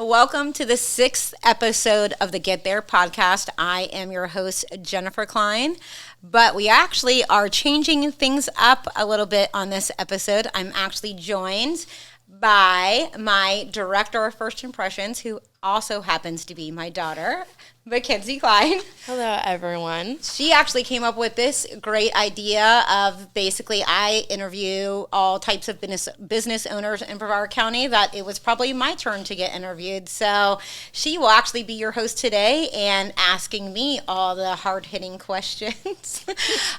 Welcome to the 6th episode of the Get There podcast. I am your host, Jennifer Kline, but we actually are changing things up a little bit on this episode. I'm actually joined by my director of first impressions, who also happens to be my daughter, Jennifer Kline. Hello, everyone. She actually came up with this great idea of basically I interview all types of business owners in Brevard County that it was probably my turn to get interviewed. So she will actually be your host today and asking me all the hard-hitting questions.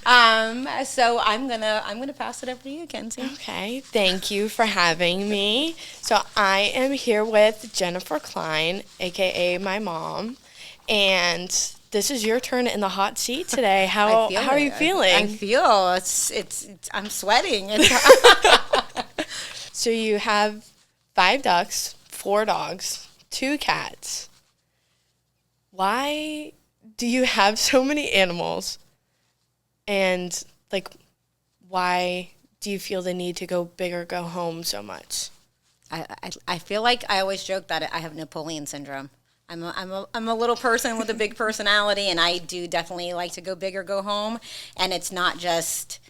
So I'm gonna pass it over to you, Kenzie. Okay, thank you for having me. So I am here with Jennifer Kline, aka my mom. And this is your turn in the hot seat today. How are you feeling? I feel it's I'm sweating. So you have 5 ducks, 4 dogs, 2 cats. Why do you have so many animals? And why do you feel the need to go big or go home so much? I feel like I always joke that I have Napoleon syndrome. I'm a little person with a big personality, and I do definitely like to go big or go home. And it's not just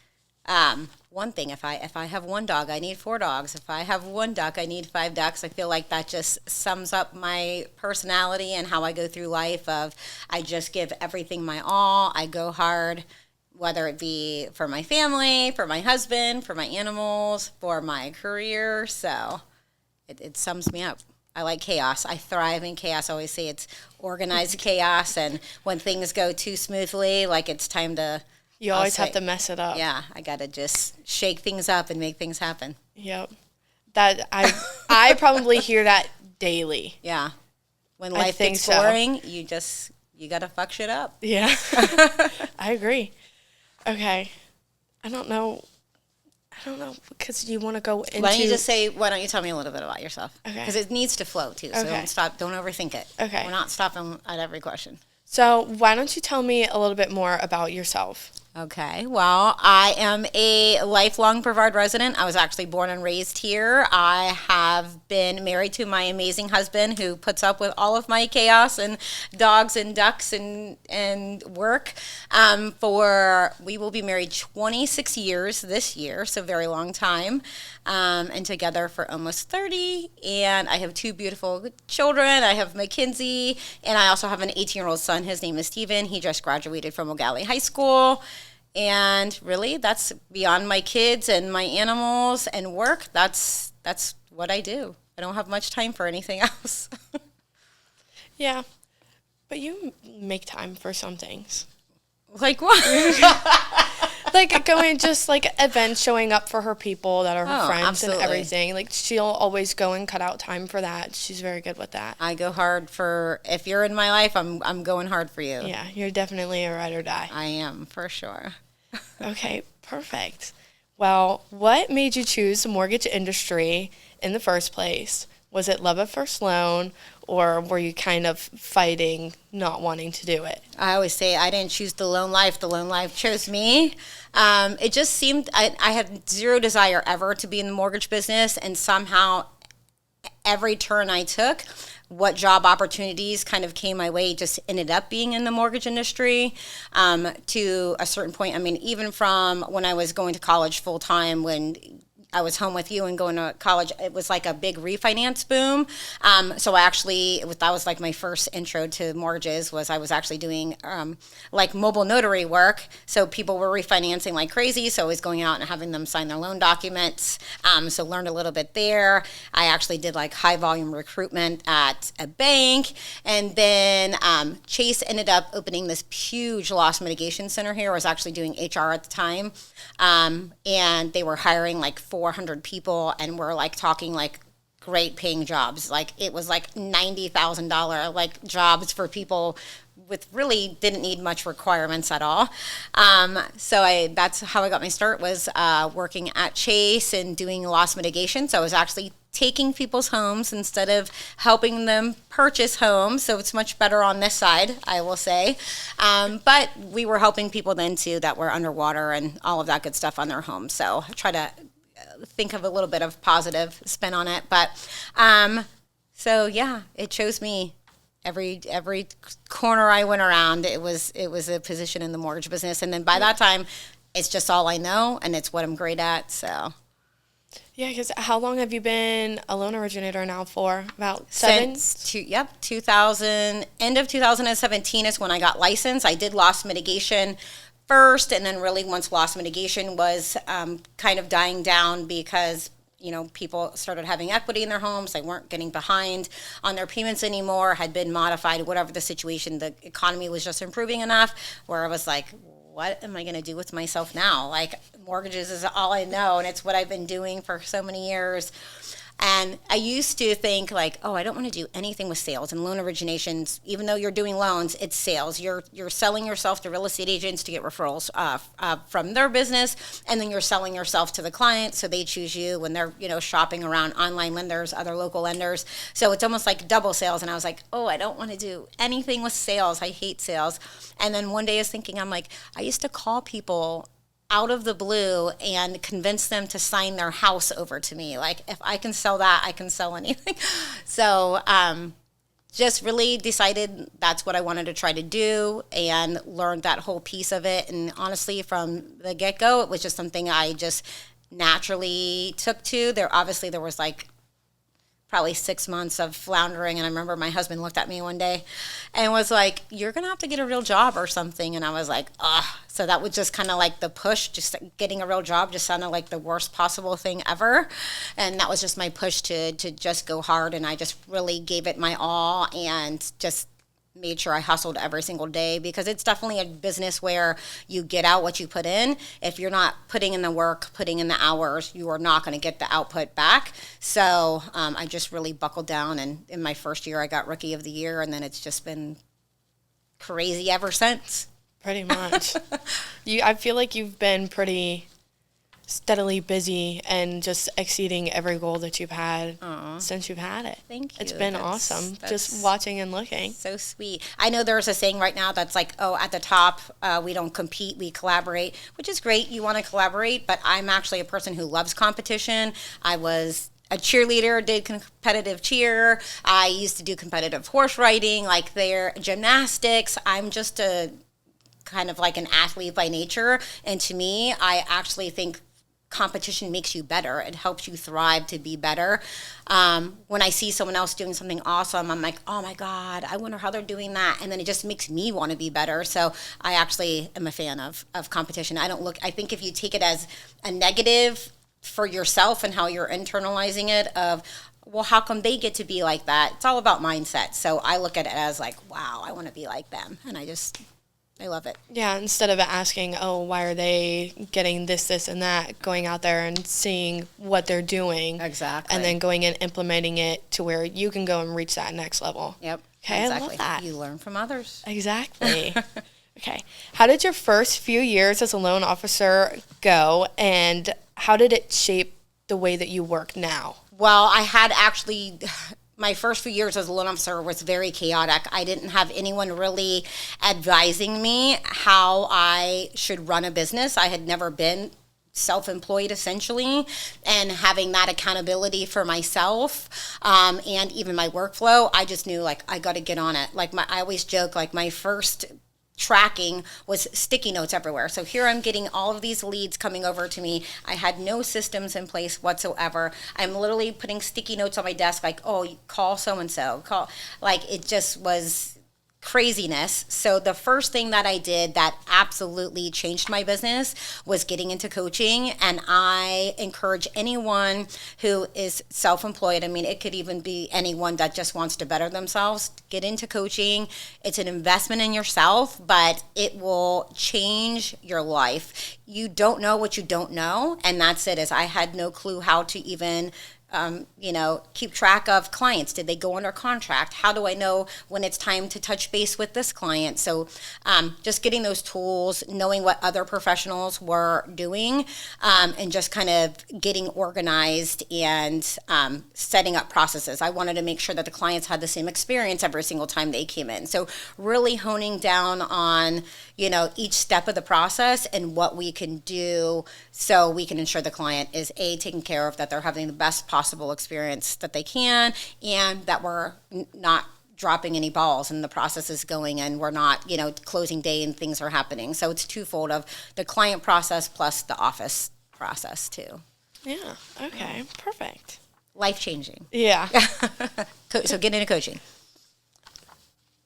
one thing. If I have 1 dog, I need 4 dogs. If I have 1 duck, I need 5 ducks. I feel like that just sums up my personality and how I go through life. I just give everything my all. I go hard, whether it be for my family, for my husband, for my animals, for my career. So it sums me up. I like chaos. I thrive in chaos. I always say it's organized chaos, and when things go too smoothly, like it's time to... You always have to mess it up. Yeah, I got to just shake things up and make things happen. Yep. That I probably hear that daily. Yeah. When life gets boring, you got to fuck shit up. Yeah. I agree. Okay. I don't know, because you want to go into... Why don't you tell me a little bit about yourself? Okay. Because it needs to flow, too, so don't overthink it. Okay. We're not stopping at every question. So why don't you tell me a little bit more about yourself? Okay, well, I am a lifelong Brevard resident. I was actually born and raised here. I have been married to my amazing husband who puts up with all of my chaos and dogs and ducks and work. We will be married 26 years this year, so a very long time, and together for almost 30. And I have 2 beautiful children. I have Mackenzie, and I also have an 18-year-old son. His name is Steven. He just graduated from O'Galley High School. And really, that's beyond my kids and my animals and work. That's what I do. I don't have much time for anything else. Yeah, but you make time for some things. Like what? Going just events, showing up for her people that are her friends. Absolutely. And everything. She'll always go and cut out time for that. She's very good with that. I go hard if you're in my life, I'm going hard for you. Yeah, you're definitely a ride or die. I am, for sure. Okay, perfect. Well, what made you choose the mortgage industry in the first place? Was it love at first loan, or were you kind of fighting not wanting to do it? I always say I didn't choose the loan life. The loan life chose me. It just seemed I had zero desire ever to be in the mortgage business, and somehow every turn I took, what job opportunities kind of came my way just ended up being in the mortgage industry to a certain point. I mean, even from when I was going to college full time, when I was home with you and going to college, it was like a big refinance boom. So that was like my first intro to mortgages. I was actually doing like mobile notary work. So people were refinancing like crazy. So I was going out and having them sign their loan documents. So learned a little bit there. I actually did like high volume recruitment at a bank. And then Chase ended up opening this huge loss mitigation center here. I was actually doing HR at the time. And they were hiring like 400 people, and we're like talking like great paying jobs. Like it was like $90,000 like jobs for people with really didn't need much requirements at all. So that's how I got my start, was working at Chase and doing loss mitigation. So I was actually taking people's homes instead of helping them purchase homes. So it's much better on this side, I will say. But we were helping people then too that were underwater and all of that good stuff on their homes. So I try to think of a little bit of positive spin on it. But So yeah, it chose me. Every corner I went around, it was a position in the mortgage business, and then by that time, it's just all I know, and it's what I'm great at. So Yeah, because how long have you been a loan originator now for? About 7? 2000, end of 2017 is when I got licensed. I did loss mitigation first, and then really once loss mitigation was kind of dying down because people started having equity in their homes. They weren't getting behind on their payments anymore, had been modified, whatever the situation. The economy was just improving enough where I was like, what am I going to do with myself now? Like, mortgages is all I know, and it's what I've been doing for so many years. And I used to think like, oh, I don't want to do anything with sales and loan originations. Even though you're doing loans, it's sales. You're selling yourself to real estate agents to get referrals from their business, and then you're selling yourself to the client so they choose you when they're shopping around online lenders, other local lenders. So it's almost like double sales. And I was like, oh, I don't want to do anything with sales. I hate sales. And then one day I was thinking, I'm like, I used to call people out of the blue and convince them to sign their house over to me. Like, if I can sell that, I can sell anything. So just really decided that's what I wanted to try to do and learned that whole piece of it. And honestly, from the get-go, it was just something I just naturally took to. There was like probably 6 months of floundering. And I remember my husband looked at me one day and was like, you're going to have to get a real job or something. And I was like, ugh. So that was just kind of like the push. Just getting a real job just sounded like the worst possible thing ever. And that was just my push to just go hard. And I just really gave it my all and just made sure I hustled every single day, because it's definitely a business where you get out what you put in. If you're not putting in the work, putting in the hours, you are not going to get the output back. So I just really buckled down, and in my first year I got Rookie of the Year, and then it's just been crazy ever since. Pretty much. I feel like you've been pretty steadily busy and just exceeding every goal that you've had since you've had it. Thank you. It's been awesome just watching and looking. So sweet. I know there's a saying right now that's like, oh, at the top, we don't compete, we collaborate, which is great. You want to collaborate, but I'm actually a person who loves competition. I was a cheerleader, did competitive cheer. I used to do competitive horse riding, like their gymnastics. I'm just a kind of like an athlete by nature. And to me, I actually think competition makes you better. It helps you thrive to be better. When I see someone else doing something awesome, I'm like, oh my God, I wonder how they're doing that. And then it just makes me want to be better. So I actually am a fan of competition. I think if you take it as a negative for yourself and how you're internalizing it of, well, how come they get to be like that? It's all about mindset. So I look at it as like, wow, I want to be like them. And I love it. Yeah, instead of asking, oh, why are they getting this, and that, going out there and seeing what they're doing. Exactly. And then going and implementing it to where you can go and reach that next level. Yep. Okay, exactly. I love that. You learn from others. Exactly. Okay. How did your first few years as a loan officer go, and how did it shape the way that you work now? Well, I had actually... My first few years as a loan officer was very chaotic. I didn't have anyone really advising me how I should run a business. I had never been self-employed essentially, and having that accountability for myself and even my workflow, I just knew like I got to get on it. Like I always joke, like my first tracking was sticky notes everywhere. So here I'm getting all of these leads coming over to me. I had no systems in place whatsoever. I'm literally putting sticky notes on my desk like, oh, call so-and-so, call. Like it just was craziness. So the first thing that I did that absolutely changed my business was getting into coaching. And I encourage anyone who is self-employed, I mean, it could even be anyone that just wants to better themselves, get into coaching. It's an investment in yourself, but it will change your life. You don't know what you don't know. And that's it, is I had no clue how to even keep track of clients. Did they go under contract? How do I know when it's time to touch base with this client? So just getting those tools, knowing what other professionals were doing, and just kind of getting organized and setting up processes. I wanted to make sure that the clients had the same experience every single time they came in. So really honing down on, each step of the process and what we can do so we can ensure the client is taken care of, that they're having the best possible possible experience that they can, and that we're not dropping any balls and the process is going and we're not, closing day and things are happening. So it's twofold of the client process plus the office process too. Yeah. Okay. Perfect. Life-changing. Yeah. So get into coaching.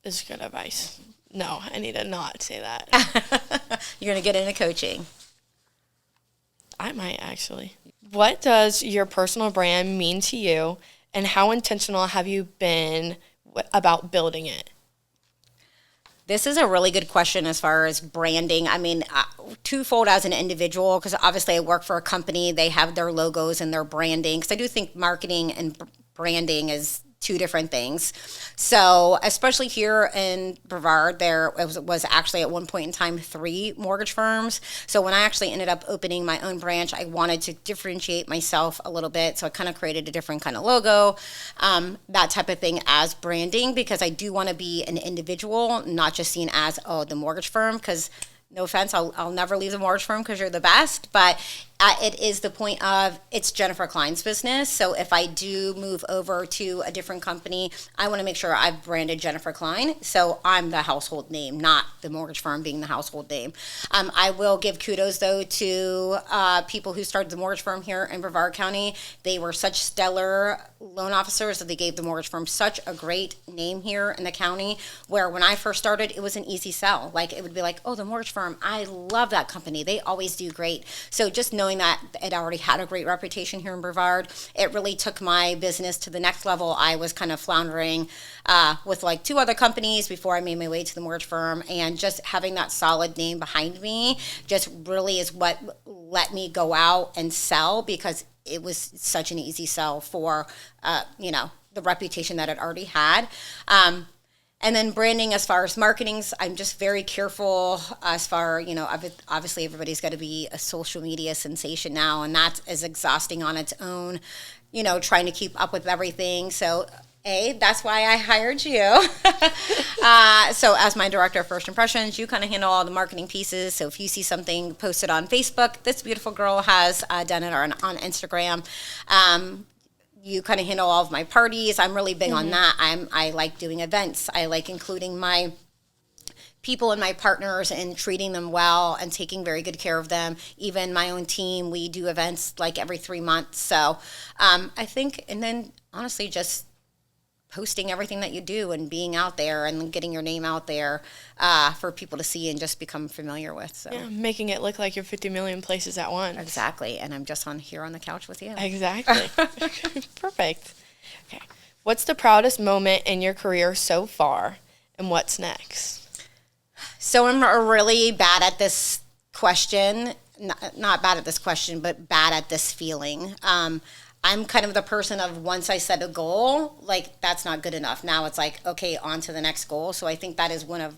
Is good advice. No, I need to not say that. You're going to get into coaching. I might actually. What does your personal brand mean to you, and how intentional have you been about building it? This is a really good question as far as branding. I mean, twofold as an individual, because obviously I work for a company. They have their logos and their branding, because I do think marketing and branding is two different things. So especially here in Brevard, there was actually at one point in time 3 mortgage firms. So when I actually ended up opening my own branch, I wanted to differentiate myself a little bit. So I kind of created a different kind of logo, that type of thing as branding, because I do want to be an individual, not just seen as, the mortgage firm, because no offense, I'll never leave the mortgage firm because you're the best, but it is the point of it's Jennifer Kline's business. So if I do move over to a different company, I want to make sure I've branded Jennifer Kline. So I'm the household name, not the mortgage firm being the household name. I will give kudos though to people who started the mortgage firm here in Brevard County. They were such stellar loan officers that they gave the mortgage firm such a great name here in the county, where when I first started, it was an easy sell. Like it would be like, the mortgage firm, I love that company. They always do great. So just knowing that it already had a great reputation here in Brevard, it really took my business to the next level. I was kind of floundering with like 2 other companies before I made my way to the mortgage firm, and just having that solid name behind me just really is what let me go out and sell, because it was such an easy sell for the reputation that it already had. And then branding, as far as marketings, I'm just very careful as far, obviously everybody's got to be a social media sensation now, and that is exhausting on its own, trying to keep up with everything. So, that's why I hired you. So as my director of first impressions, you kind of handle all the marketing pieces. So if you see something posted on Facebook, this beautiful girl has done it, or on Instagram, you kind of handle all of my parties. I'm really big on that. I like doing events. I like including my people and my partners and treating them well and taking very good care of them. Even my own team, we do events like every 3 months. So I think, and then honestly, just posting everything that you do and being out there and getting your name out there for people to see and just become familiar with. So. Yeah, making it look like you're 50 million places at once. Exactly, and I'm just here on the couch with you. Exactly. Perfect. Okay. What's the proudest moment in your career so far, and what's next? So I'm really bad at this question. Not bad at this question, but bad at this feeling. I'm kind of the person of, once I set a goal, like that's not good enough. Now it's like, okay, on to the next goal. So I think that is one of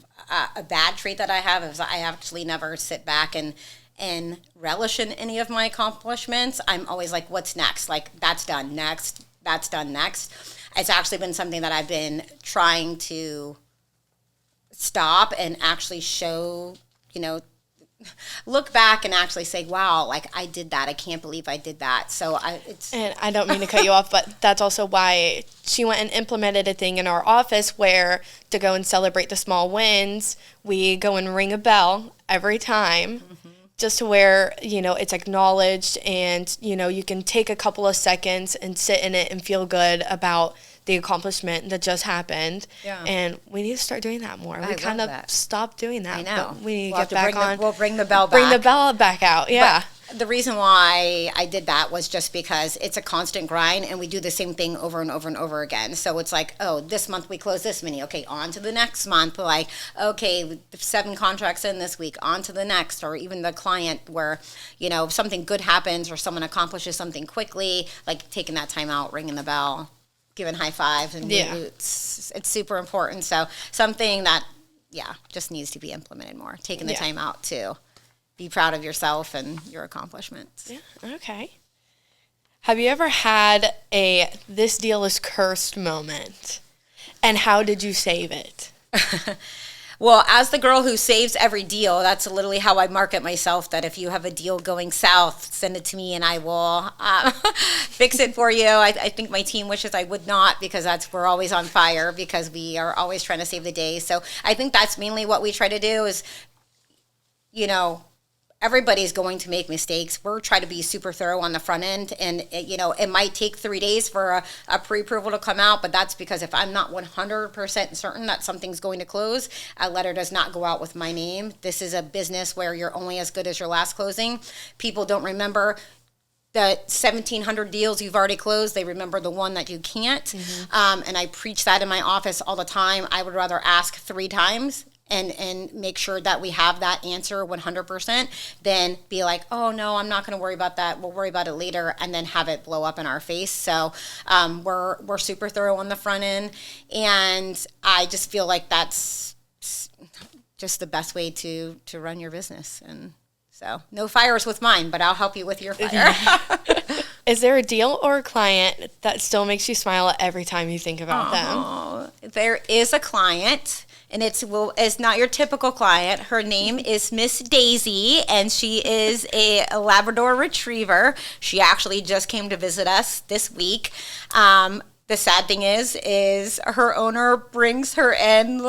a bad trait that I have, is I actually never sit back and relish in any of my accomplishments. I'm always like, what's next? Like, that's done next. That's done next. It's actually been something that I've been trying to stop and actually show, look back and actually say, wow, like I did that. I can't believe I did that. So And I don't mean to cut you off, but that's also why she went and implemented a thing in our office where, to go and celebrate the small wins, we go and ring a bell every time, just to where, it's acknowledged, and, you can take a couple of seconds and sit in it and feel good about the accomplishment that just happened. Yeah. And we need to start doing that more. We kind of stopped doing that. I know. But we need to get back on. We'll bring the bell back. Bring the bell back out. Yeah. But the reason why I did that was just because it's a constant grind, and we do the same thing over and over and over again. So it's like, this month we close this many. Okay, on to the next month. Like, okay, 7 contracts in this week, on to the next. Or even the client where, if something good happens or someone accomplishes something quickly, like taking that time out, ringing the bell, giving high fives, and it's super important. So something that, just needs to be implemented more. Taking the time out to be proud of yourself and your accomplishments. Yeah, okay. Have you ever had a "this deal is cursed" moment? And how did you save it? Well, as the girl who saves every deal, that's literally how I market myself, that if you have a deal going south, send it to me and I will fix it for you. I think my team wishes I would not, because we're always on fire, because we are always trying to save the day. So I think that's mainly what we try to do is, everybody's going to make mistakes. We're trying to be super thorough on the front end, and it might take 3 days for a pre-approval to come out, but that's because if I'm not 100% certain that something's going to close, a letter does not go out with my name. This is a business where you're only as good as your last closing. People don't remember the 1,700 deals you've already closed. They remember the one that you can't. Mm-hmm. And I preach that in my office all the time. I would rather ask 3 times and make sure that we have that answer 100%, then be like, oh no, I'm not going to worry about that. We'll worry about it later, and then have it blow up in our face. So we're super thorough on the front end, and I just feel like that's just the best way to run your business. And so no fires with mine, but I'll help you with your fire. Is there a deal or a client that still makes you smile every time you think about them? There is a client. And it's not your typical client. Her name is Miss Daisy, and she is a Labrador Retriever. She actually just came to visit us this week. The sad thing is her owner brings her in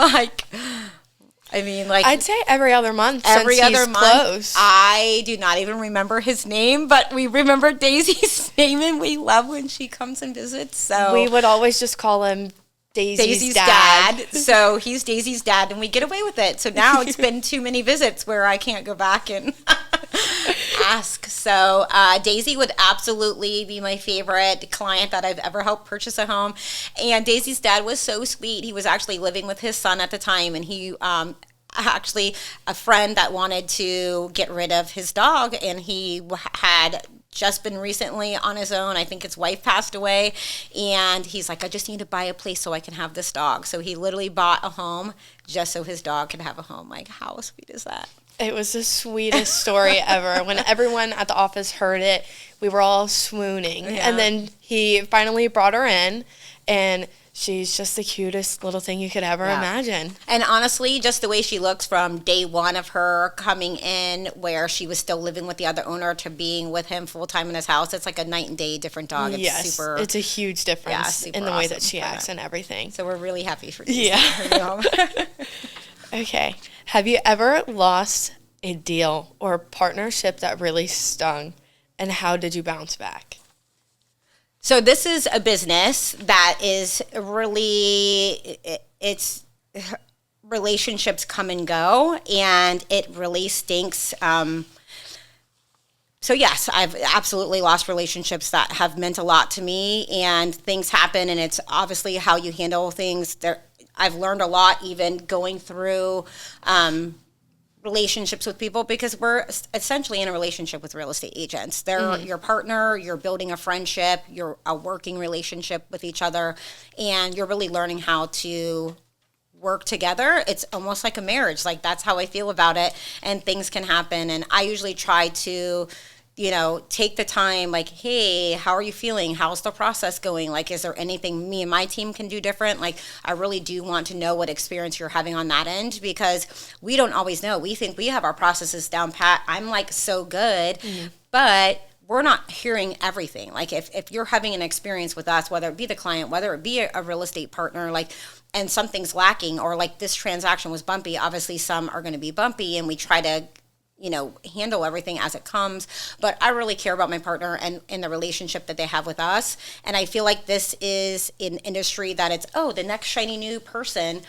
I'd say every other month. Every other month. Close. I do not even remember his name, but we remember Daisy's name, and we love when she comes and visits. So we would always just call him Daisy's dad. So he's Daisy's dad, and we get away with it. So now it's been too many visits where I can't go back and ask. So Daisy would absolutely be my favorite client that I've ever helped purchase a home. And Daisy's dad was so sweet. He was actually living with his son at the time, and he actually a friend that wanted to get rid of his dog, and he had just been recently on his own. I think his wife passed away, and he's like, I just need to buy a place so I can have this dog. So he literally bought a home just so his dog could have a home. Like, how sweet is that? It was the sweetest story ever. When everyone at the office heard it, we were all swooning. Yeah. And then he finally brought her in, and she's just the cutest little thing you could ever imagine. And honestly, just the way she looks from day one of her coming in, where she was still living with the other owner, to being with him full time in his house, it's like a night and day different dog. It's it's a huge difference in the way that she acts and everything. So we're really happy for you. Yeah. Okay. Have you ever lost a deal or a partnership that really stung, and how did you bounce back? So this is a business that is really, it's relationships come and go, and it really stinks. So yes, I've absolutely lost relationships that have meant a lot to me, and things happen, and it's obviously how you handle things. I've learned a lot even going through relationships with people, because we're essentially in a relationship with real estate agents. They're your partner, you're building a friendship, you're a working relationship with each other, and you're really learning how to work together. It's almost like a marriage. Like, that's how I feel about it, and things can happen. And I usually try to, take the time, like, hey, how are you feeling? How's the process going? Like, is there anything me and my team can do different? Like, I really do want to know what experience you're having on that end, because we don't always know. We think we have our processes down pat. I'm like so good, but we're not hearing everything. Like, if you're having an experience with us, whether it be the client, whether it be a real estate partner, like, and something's lacking, or like this transaction was bumpy, obviously some are going to be bumpy, and we try to handle everything as it comes. But I really care about my partner and the relationship that they have with us. And I feel like this is an industry that it's, the next shiny new person.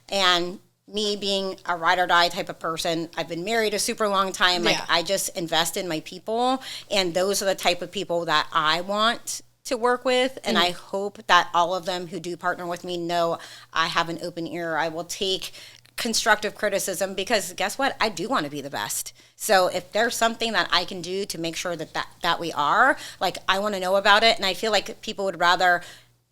And me being a ride or die type of person, I've been married a super long time. Like, I just invest in my people. And those are the type of people that I want to work with. And I hope that all of them who do partner with me know I have an open ear. I will take constructive criticism, because guess what? I do want to be the best. So if there's something that I can do to make sure that we are, like, I want to know about it. And I feel like people would rather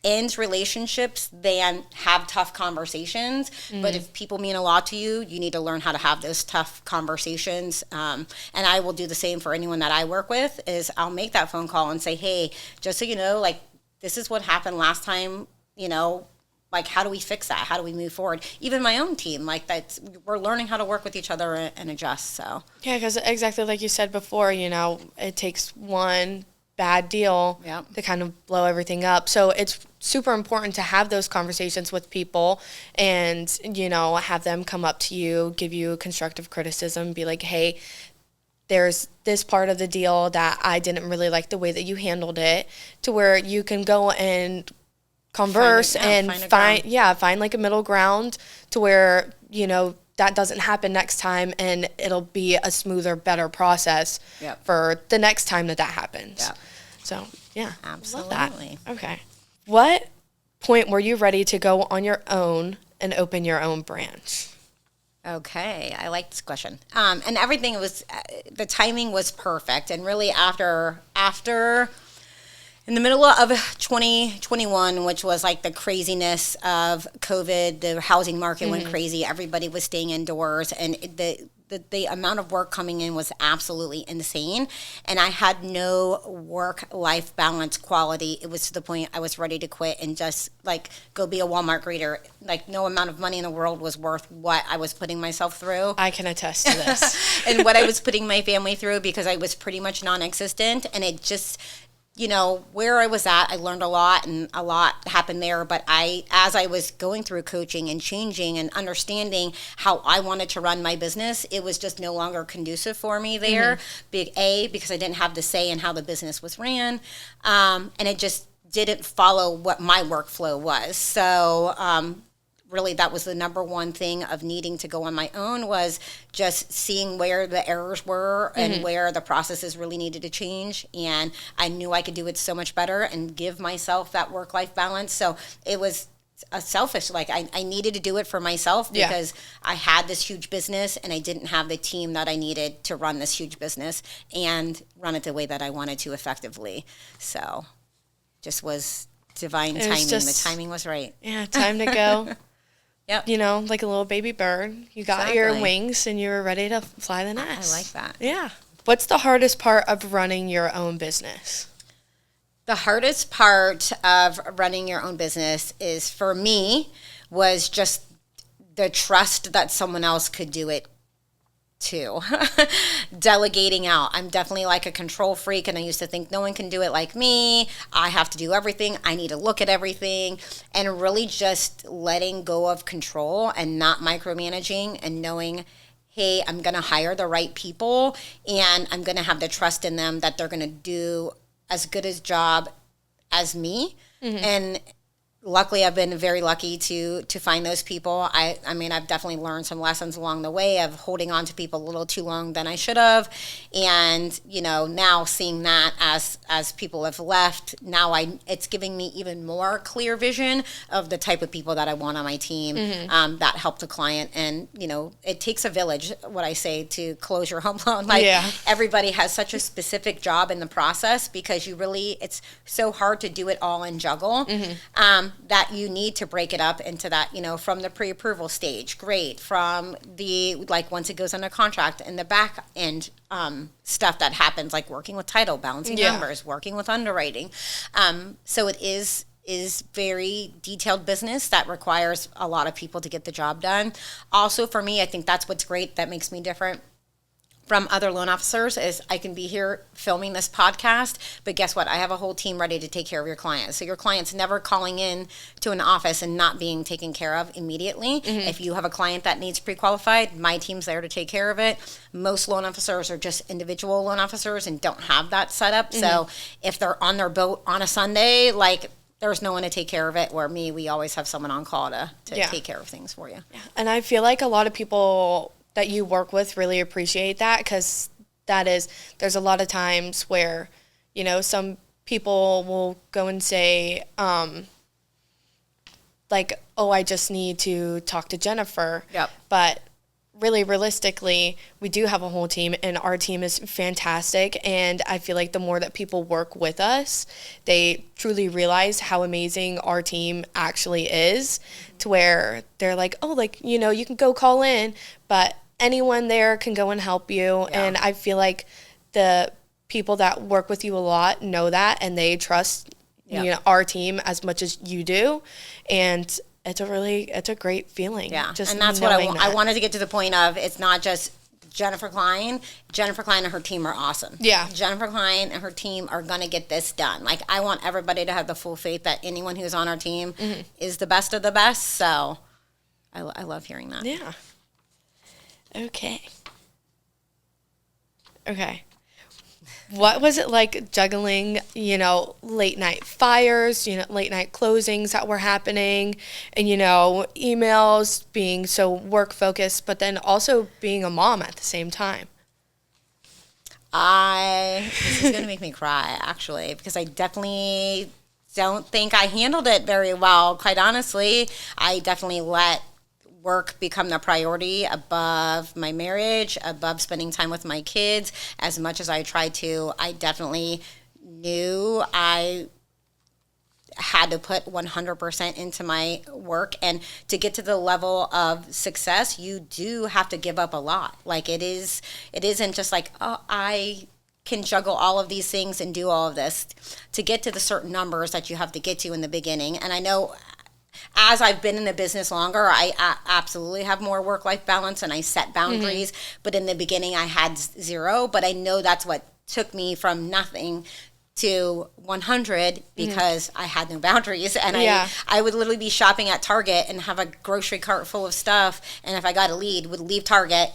end relationships than have tough conversations. But if people mean a lot to you, you need to learn how to have those tough conversations. And I will do the same for anyone that I work with. Is I'll make that phone call and say, hey, just so you know, like, this is what happened last time, like, how do we fix that? How do we move forward? Even my own team, like, we're learning how to work with each other and adjust. So Yeah, because exactly like you said before, it takes one bad deal to kind of blow everything up. So it's super important to have those conversations with people and, have them come up to you, give you constructive criticism, be like, hey, there's this part of the deal that I didn't really like the way that you handled it, to where you can go and converse and find like a middle ground to where, that doesn't happen next time, and it'll be a smoother, better process for the next time that happens. Yeah. So, yeah. Absolutely. Love that. Okay. What point were you ready to go on your own and open your own branch? Okay, I like this question. And everything was, the timing was perfect. And really after in the middle of 2021, which was like the craziness of COVID, the housing market went crazy. Everybody was staying indoors, and the amount of work coming in was absolutely insane. And I had no work-life balance quality. It was to the point I was ready to quit and just like go be a Walmart greeter. Like, no amount of money in the world was worth what I was putting myself through. I can attest to this. And what I was putting my family through, because I was pretty much non-existent. And it just, where I was at, I learned a lot, and a lot happened there. But as I was going through coaching and changing and understanding how I wanted to run my business, it was just no longer conducive for me there. Because I didn't have the say in how the business was ran. And it just didn't follow what my workflow was. So, really, that was the number one thing of needing to go on my own, was just seeing where the errors were and where the processes really needed to change. And I knew I could do it so much better and give myself that work-life balance. So it was a selfish, like I needed to do it for myself, because I had this huge business and I didn't have the team that I needed to run this huge business and run it the way that I wanted to effectively. So just was divine timing. The timing was right. Yeah, time to go. Yep. Like a little baby bird. You got your wings and you were ready to fly the nest. I like that. Yeah. What's the hardest part of running your own business? The hardest part of running your own business is, for me, was just the trust that someone else could do it too. Delegating out. I'm definitely like a control freak, and I used to think no one can do it like me. I have to do everything. I need to look at everything, and really just letting go of control and not micromanaging, and knowing, hey, I'm going to hire the right people, and I'm going to have the trust in them that they're going to do as good a job as me. And luckily, I've been very lucky to find those people. I mean, I've definitely learned some lessons along the way of holding on to people a little too long than I should have. And, now seeing that as people have left, now it's giving me even more clear vision of the type of people that I want on my team, that help the client. And, it takes a village, what I say, to close your home loan. Everybody has such a specific job in the process, because it's so hard to do it all and juggle. That you need to break it up into that, from the pre-approval stage, great, from the, like, once it goes under contract, and the back end stuff that happens, like working with title, balancing numbers, working with underwriting. So it is very detailed business that requires a lot of people to get the job done. Also, for me, I think that's what's great, that makes me different from other loan officers, is I can be here filming this podcast, but guess what? I have a whole team ready to take care of your clients. So your client's never calling in to an office and not being taken care of immediately. If you have a client that needs pre-qualified, my team's there to take care of it. Most loan officers are just individual loan officers and don't have that set up. So if they're on their boat on a Sunday, like, there's no one to take care of it. Where me, we always have someone on call to take care of things for you. Yeah. And I feel like a lot of people that you work with really appreciate that, because there's a lot of times where, some people will go and say, like, oh, I just need to talk to Jennifer. Yep. But really, realistically, we do have a whole team, and our team is fantastic. And I feel like the more that people work with us, they truly realize how amazing our team actually is, to where they're like, oh, like, you can go call in, but anyone there can go and help you. Yeah. And I feel like the people that work with you a lot know that, and they trust our team as much as you do. And it's a great feeling. Yeah, Just and that's what I knowing I that. wanted to get to the point of. It's not just Jennifer Kline. Jennifer Kline and her team are awesome. Yeah. Jennifer Kline and her team are going to get this done. Like, I want everybody to have the full faith that anyone who's on our team is the best of the best. So I love hearing that. Yeah. Okay. Okay. What was it like juggling, late night fires, late night closings that were happening, and, emails, being so work focused, but then also being a mom at the same time? This is going to make me cry, actually, because I definitely don't think I handled it very well. Quite honestly, I definitely let work become the priority above my marriage, above spending time with my kids. As much as I tried to, I definitely knew I had to put 100% into my work. And to get to the level of success, you do have to give up a lot. Like, it isn't just like, oh, I can juggle all of these things and do all of this. To get to the certain numbers that you have to get to in the beginning. And I know as I've been in the business longer, I absolutely have more work-life balance and I set boundaries. But in the beginning, I had zero. But I know that's what took me from nothing to 100 because I had no boundaries. And I would literally be shopping at Target and have a grocery cart full of stuff. And if I got a lead, would leave Target,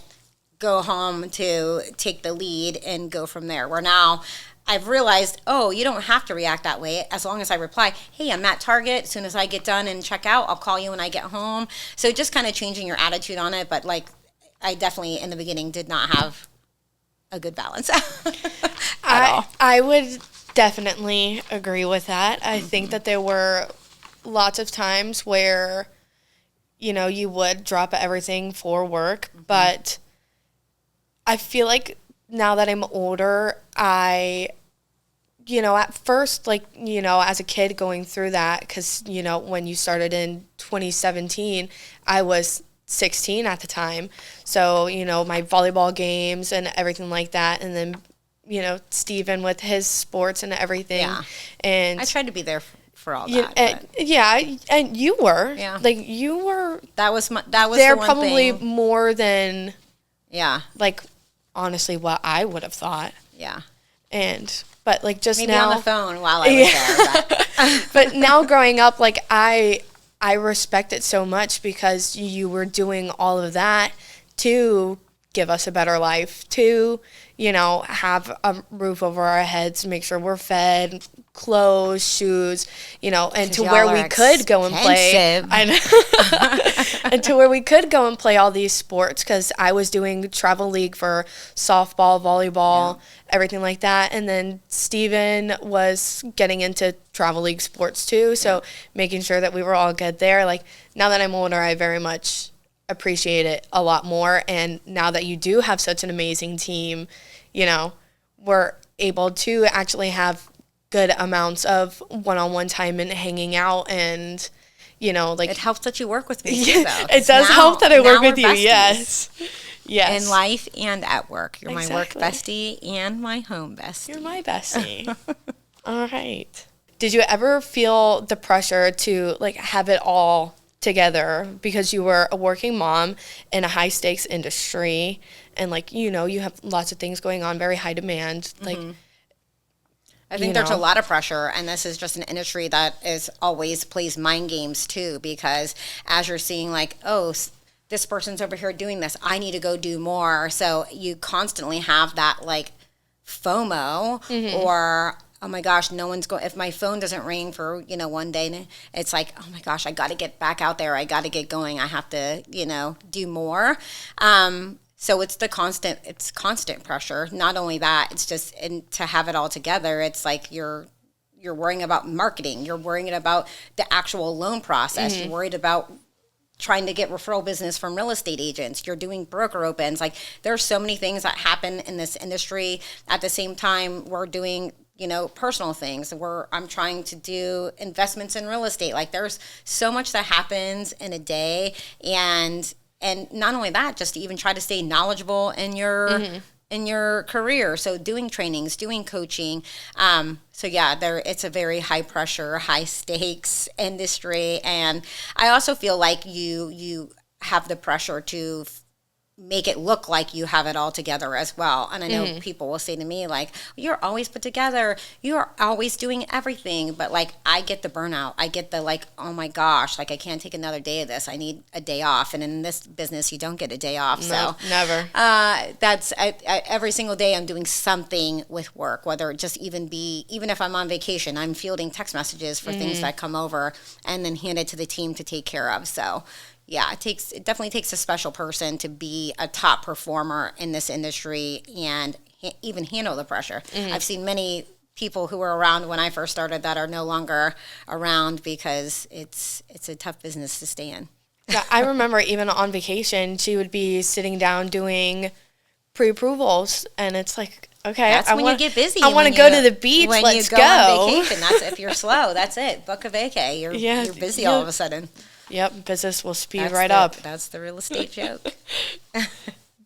go home to take the lead and go from there. Where now I've realized, you don't have to react that way. As long as I reply, hey, I'm at Target. As soon as I get done and check out, I'll call you when I get home. So just kind of changing your attitude on it. But like, I definitely in the beginning did not have a good balance at all. I would definitely agree with that. I think that there were lots of times where, you would drop everything for work. But I feel like now that I'm older, at first, as a kid going through that, because, when you started in 2017, I was 16 at the time. So, my volleyball games and everything like that. And then, Steven with his sports and everything. Yeah. And I tried to be there for all that. And you were. Yeah. Like, you were. That was there the one probably thing. more than, Yeah. like, honestly, what I would have thought. Yeah. But like just Maybe now on the phone while I was there. But now growing up, like I respect it so much because you were doing all of that to give us a better life, to, have a roof over our heads, make sure we're fed, clothes, shoes, and to where we could go and play. I know. And to where we could go and play all these sports, because I was doing travel league for softball, volleyball, everything like that. And then Steven was getting into travel league sports too. So making sure that we were all good there. Like, now that I'm older, I very much appreciate it a lot more. And now that you do have such an amazing team, we're able to actually have good amounts of one-on-one time and hanging out, and It helps that you work with me too, though. It does help that I work with you. Yes. In life and at work. You're Exactly. my work bestie and my home bestie. You're my bestie. All right. Did you ever feel the pressure to have it all together because you were a working mom in a high stakes industry, and you have lots of things going on, very high demand, I think there's a lot of pressure, and this is just an industry that is always plays mind games too, because as you're seeing this person's over here doing this, I need to go do more. So you constantly have that FOMO or, oh my gosh, no one's going, if my phone doesn't ring for, one day, it's like, oh my gosh, I got to get back out there. I got to get going. I have to, do more. So it's constant pressure. Not only that, it's just, and to have it all together, it's like you're worrying about marketing. You're worrying about the actual loan process. You're worried about trying to get referral business from real estate agents. You're doing broker opens. Like, there's so many things that happen in this industry. At the same time, we're doing, personal things where I'm trying to do investments in real estate. Like, there's so much that happens in a day. And not only that, just to even try to stay knowledgeable in your in your career. So doing trainings, doing coaching. So yeah, it's a very high pressure, high stakes industry. And I also feel like you have the pressure to make it look like you have it all together as well. And I know people will say to me, like, you're always put together, you're always doing everything. But like, I get the burnout. I get the like, oh my gosh, like I can't take another day of this. I need a day off. And in this business, you don't get a day off. No, so never. That's every single day I'm doing something with work, whether it just even if I'm on vacation, I'm fielding text messages for things that come over and then hand it to the team to take care of. So yeah, it definitely takes a special person to be a top performer in this industry and even handle the pressure. I've seen many people who were around when I first started that are no longer around because it's a tough business to stay in. Yeah, I remember even on vacation, she would be sitting down doing pre-approvals, and it's like, okay, that's when you get busy. I want to go to the beach. When Let's you go on vacation, that's if you're slow. That's it. Book a vacay. You're busy all of a sudden. Yep, business will speed up. That's the real estate joke.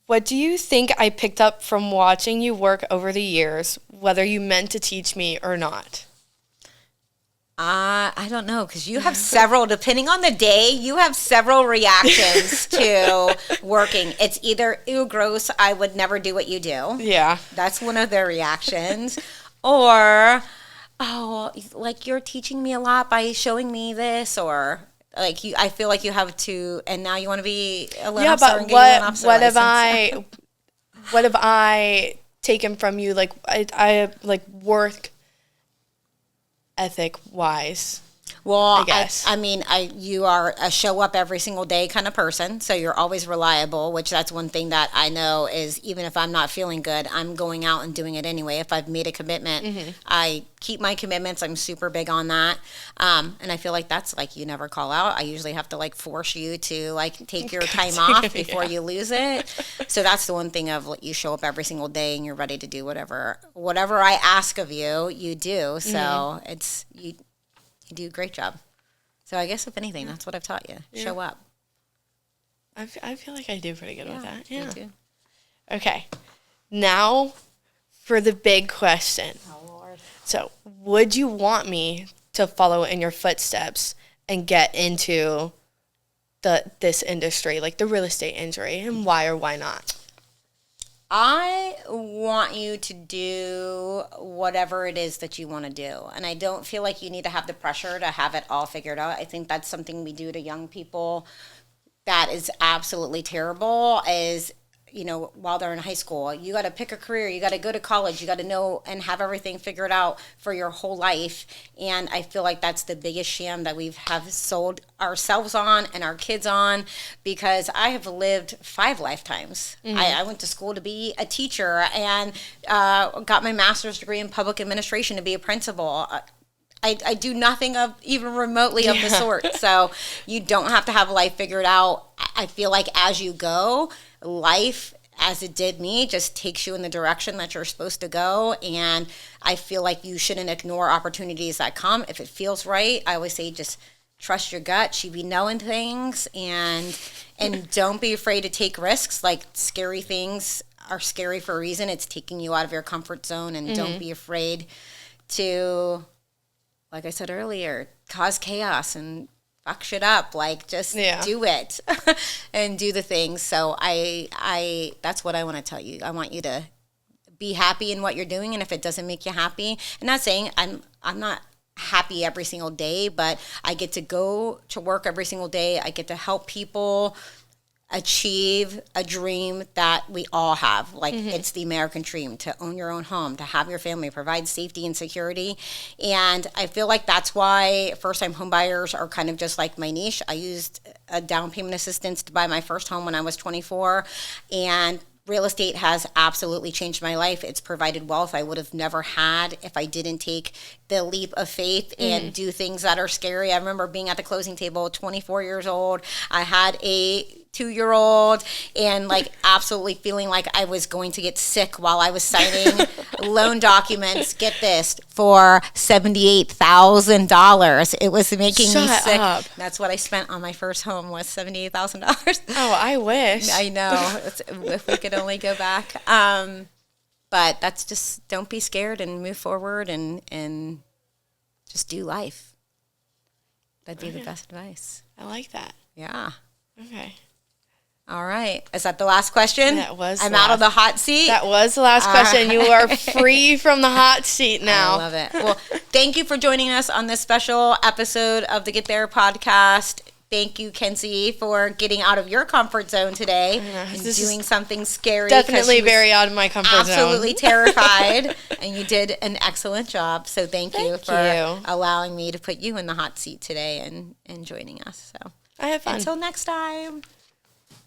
What do you think I picked up from watching you work over the years, whether you meant to teach me or not? I don't know, because you have several, depending on the day, you have several reactions to working. It's either, ew, gross, I would never do what you do. Yeah. That's one of their reactions. Or, oh, like you're teaching me a lot by showing me this, or like I feel like you have to, and now you want to be a loan officer and get your loan officer license. What have I taken from you, like I like work ethic wise? Well, I guess. I mean, you are a show up every single day kind of person, so you're always reliable, which that's one thing that I know is even if I'm not feeling good, I'm going out and doing it anyway. If I've made a commitment, I keep my commitments. I'm super big on that. And I feel like that's like you never call out. I usually have to like force you to like take your time off before you lose it. So that's the one thing of like, you show up every single day and you're ready to do whatever I ask of you, you do. So it's you do a great job. So I guess if anything, that's what I've taught you. Yeah. Show up. I feel like I do pretty good with that. Yeah. Me too. Okay. Now for the big question. Oh, Lord. So would you want me to follow in your footsteps and get into this industry, like the real estate industry, and why or why not? I want you to do whatever it is that you want to do. And I don't feel like you need to have the pressure to have it all figured out. I think that's something we do to young people that is absolutely terrible is, while they're in high school, you got to pick a career, you got to go to college, you got to know and have everything figured out for your whole life. And I feel like that's the biggest sham that we have sold ourselves on and our kids on, because I have lived 5 lifetimes. I went to school to be a teacher and got my master's degree in public administration to be a principal. I do nothing of even remotely of the sort. So you don't have to have life figured out. I feel like as you go, life, as it did me, just takes you in the direction that you're supposed to go. And I feel like you shouldn't ignore opportunities that come. If it feels right, I always say just trust your gut. You be knowing things, and don't be afraid to take risks. Like, scary things are scary for a reason. It's taking you out of your comfort zone, and don't be afraid to, like I said earlier, cause chaos and fuck shit up. Like, just do it and do the things. So I that's what I want to tell you. I want you to be happy in what you're doing, and if it doesn't make you happy, I'm not saying I'm not happy every single day, but I get to go to work every single day. I get to help people achieve a dream that we all have. Like, it's the American dream to own your own home, to have your family, provide safety and security. And I feel like that's why first-time home buyers are kind of just like my niche. I used a down payment assistance to buy my first home when I was 24, and real estate has absolutely changed my life. It's provided wealth I would have never had if I didn't take the leap of faith and do things that are scary. I remember being at the closing table, 24 years old. I had a 2-year-old, and like absolutely feeling like I was going to get sick while I was signing loan documents. Get this, for $78,000. It was making me sick. Up. That's what I spent on my first home, was $78,000. Oh, I wish. I know. If we could only go back. But that's just, don't be scared and move forward and just do life. That'd be the best advice. I like that. Yeah. Okay. All right. Is that the last question? That was I'm out of the hot seat. That was the last question. You are free from the hot seat now. I love it. Well, thank you for joining us on this special episode of the Get There podcast. Thank you, Kenzie, for getting out of your comfort zone today and doing something scary. Definitely very out of my comfort zone. Absolutely terrified, and you did an excellent job. So thank you for allowing me to put you in the hot seat today and joining us. So I had fun. Until next time.